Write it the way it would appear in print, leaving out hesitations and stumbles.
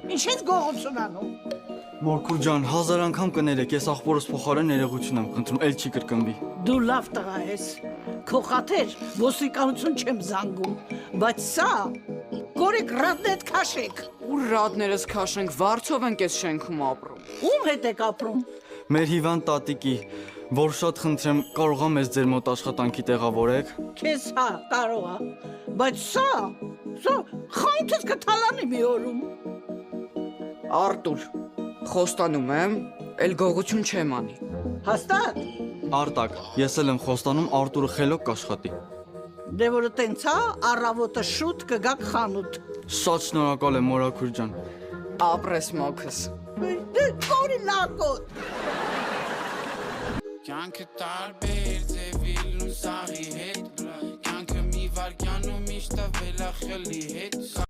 Ինչ ես գողություն անում։ Մորքուր ջան, 1000 անգամ կներեք, ես աղբորս փոխարեն ներողություն եմ խնդրում, էլ չի կրկնվի։ Դու լավ տղա ես։ Քո խաթեր ոստիկանություն չեմ զանգում, բայց սա գորիկ ռադնետ քաշեք։ Ու ռադներս քաշենք, վարձով ենք այս շենքում ապրում։ Ում հետ եք ապրում։ Մեր հիվանդ տատիկի, որ շատ խնդրեմ, կարող ա մեզ ձեր մոտ աշխատանքի տեղավորեք։ Քեզ հա կարող է, բայց սա խանութս կթալանի մի օրում։ Արտուր, խոստանում եմ, էլ գողություն չեմ անի։ Հաստատ։ Արտակ, ես էլ եմ խոստանում Արտուրը խելոք կաշխատի։ Դե որը տենց է, առավոտը շուտ կգաք խանութ։ Շատ շնորհակալ եմ Մորաքուր ջան։ Ապրես մոքս։ Դե կորի լակոտ։ Կյանքը տարբեր ձևիլ ու սաղի հետ Կյանքը մի վարկյանում իշտ ավելա խելի հետ